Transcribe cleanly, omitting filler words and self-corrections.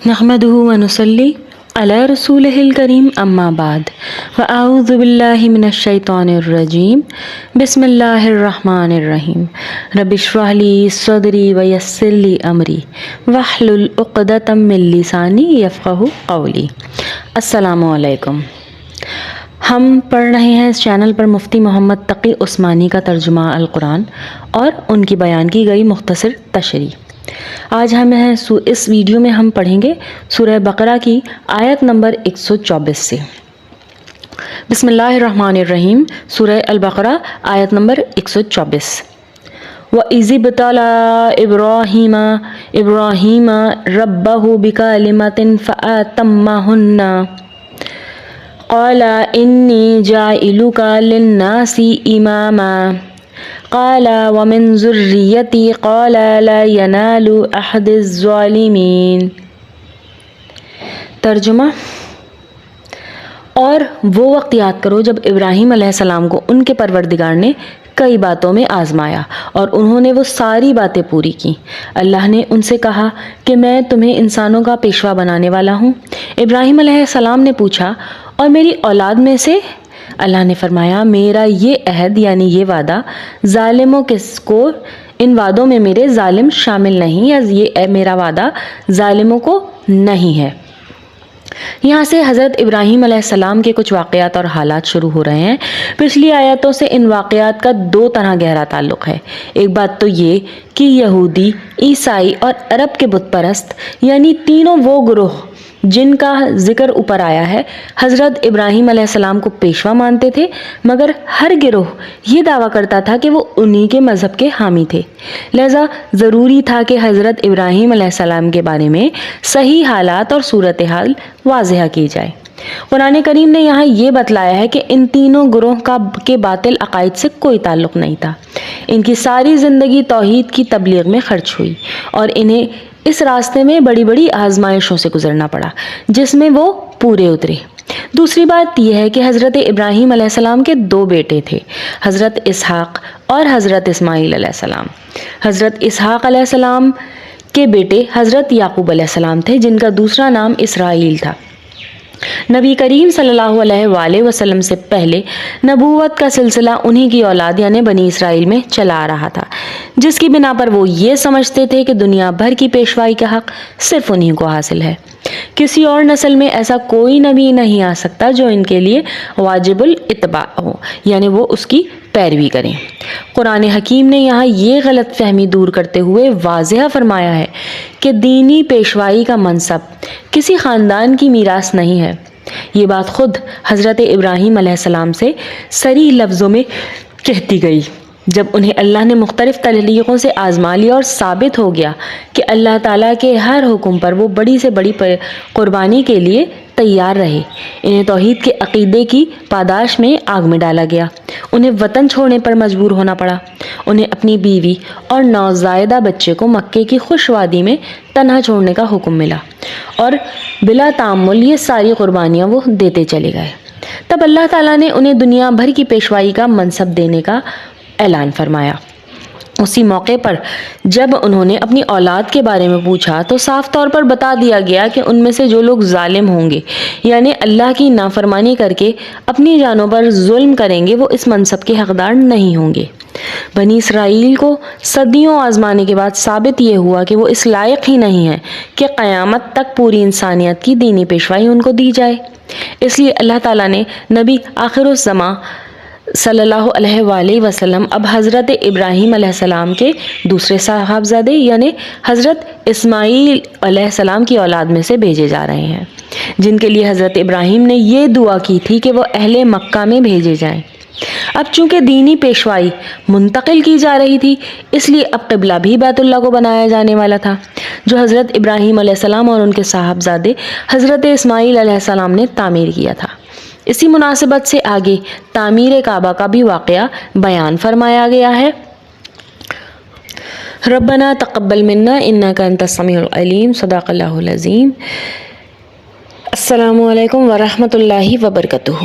نحمده ونصلي على رسوله الكريم أما بعد فأعوذ بالله من الشيطان الرجيم بسم الله الرحمن الرحيم رب اشرح لي صدري ويسر لي أمري واحلل عقدة من لساني يفقهوا قولي۔ السلام علیکم۔ ہم پڑھ رہے ہیں اس چینل پر مفتی محمد تقی عثمانی کا ترجمہ القرآن اور ان کی بیان کی گئی مختصر تشریح۔ آج اس ویڈیو میں ہم پڑھیں گے سورہ بقرہ کی آیت نمبر 124 سے۔ بسم اللہ الرحمن الرحیم، سورہ البقرہ آیت نمبر 124۔ وَإِذِ ابْتَلَىٰ إِبْرَاهِيمَ رَبَّهُ بِكَلِمَاتٍ فَأَتَمَّهُنَّ قَالَ إِنِّي جَاعِلُكَ لِلنَّاسِ إِمَامًا قال ومن ذريتي قال لا ينال أحد الظالمين۔ ترجمہ۔ اور وہ وقت یاد کرو جب ابراہیم علیہ السلام کو ان کے پروردگار نے کئی باتوں میں آزمایا اور انہوں نے وہ ساری باتیں پوری کی۔ اللہ نے ان سے کہا کہ میں تمہیں انسانوں کا پیشوا بنانے والا ہوں۔ ابراہیم علیہ السلام نے پوچھا، اور میری اولاد میں سے؟ اللہ نے فرمایا، میرا یہ عہد یعنی یہ وعدہ ظالموں کو ان وعدوں میں میرے ظالم شامل نہیں، یا یہ میرا وعدہ ظالموں کو نہیں ہے۔ یہاں سے حضرت ابراہیم علیہ السلام کے کچھ واقعات اور حالات شروع ہو رہے ہیں۔ پچھلی آیاتوں سے ان واقعات کا دو طرح گہرا تعلق ہے۔ ایک بات تو یہ کہ یہودی، عیسائی اور عرب کے بت پرست یعنی تینوں وہ گروہ جن کا ذکر اوپر آیا ہے حضرت ابراہیم علیہ السلام کو پیشوا مانتے تھے، مگر ہر گروہ یہ دعویٰ کرتا تھا کہ وہ انہی کے مذہب کے حامی تھے۔ لہذا ضروری تھا کہ حضرت ابراہیم علیہ السلام کے بارے میں صحیح حالات اور صورتحال واضح کی جائے۔ قرآن کریم نے یہاں یہ بتلایا ہے کہ ان تینوں گروہ کے باطل عقائد سے کوئی تعلق نہیں تھا۔ ان کی ساری زندگی توحید کی تبلیغ میں خرچ ہوئی اور انہیں اس راستے میں بڑی بڑی آزمائشوں سے گزرنا پڑا جس میں وہ پورے اترے۔ دوسری بات یہ ہے کہ حضرت ابراہیم علیہ السلام کے دو بیٹے تھے، حضرت اسحاق اور حضرت اسماعیل علیہ السلام۔ حضرت اسحاق علیہ السلام کے بیٹے حضرت یعقوب علیہ السلام تھے، جن کا دوسرا نام اسرائیل تھا۔ نبی کریم صلی اللہ علیہ وآلہ وسلم سے پہلے نبوت کا سلسلہ انہی کی اولاد یعنی بنی اسرائیل میں چلا آ رہا تھا، جس کی بنا پر وہ یہ سمجھتے تھے کہ دنیا بھر کی پیشوائی کا حق صرف انہی کو حاصل ہے۔ کسی اور نسل میں ایسا کوئی نبی نہیں آ سکتا جو ان کے لیے واجب الاتباع ہو، یعنی وہ اس کی پیروی کریں۔ قرآن حکیم نے یہاں یہ غلط فہمی دور کرتے ہوئے واضح فرمایا ہے کہ دینی پیشوائی کا منصب کسی خاندان کی میراث نہیں ہے۔ یہ بات خود حضرت ابراہیم علیہ السلام سے صریح لفظوں میں کہتی گئی جب انہیں اللہ نے مختلف طریقوں سے آزما لیا اور ثابت ہو گیا کہ اللہ تعالیٰ کے ہر حکم پر وہ بڑی سے بڑی قربانی کے لیے تیار رہے۔ انہیں توحید کے عقیدے کی پاداش میں آگ میں ڈالا گیا، انہیں وطن چھوڑنے پر مجبور ہونا پڑا، انہیں اپنی بیوی اور نوزائیدہ بچے کو مکے کی خوش وادی میں تنہا چھوڑنے کا حکم ملا، اور بلا تعمل یہ ساری قربانیاں وہ دیتے چلے گئے۔ تب اللہ تعالیٰ نے انہیں دنیا بھر کی پیشوائی کا منصب دینے کا اعلان فرمایا۔ اسی موقع پر جب انہوں نے اپنی اولاد کے بارے میں پوچھا تو صاف طور پر بتا دیا گیا کہ ان میں سے جو لوگ ظالم ہوں گے یعنی اللہ کی نافرمانی کر کے اپنی جانوں پر ظلم کریں گے، وہ اس منصب کے حقدار نہیں ہوں گے۔ بنی اسرائیل کو صدیوں آزمانے کے بعد ثابت یہ ہوا کہ وہ اس لائق ہی نہیں ہے کہ قیامت تک پوری انسانیت کی دینی پیشوائی ان کو دی جائے۔ اس لیے اللہ تعالیٰ نے نبی آخر الزماں صلی اللہ علیہ وآلہ وسلم اب حضرت ابراہیم علیہ السلام کے دوسرے صاحبزادے یعنی حضرت اسماعیل علیہ السلام کی اولاد میں سے بھیجے جا رہے ہیں، جن کے لیے حضرت ابراہیم نے یہ دعا کی تھی کہ وہ اہل مکہ میں بھیجے جائیں۔ اب چونکہ دینی پیشوائی منتقل کی جا رہی تھی، اس لیے اب قبلہ بھی بیت اللہ کو بنایا جانے والا تھا، جو حضرت ابراہیم علیہ السلام اور ان کے صاحبزادے حضرت اسماعیل علیہ السلام نے تعمیر کیا تھا۔ اسی مناسبت سے آگے تعمیر کعبہ کا بھی واقعہ بیان فرمایا گیا ہے۔ ربنا تقبل منا انک انت السمیع العلیم، صدق اللہ العظیم۔ السلام علیکم ورحمۃ اللہ وبرکاتہ۔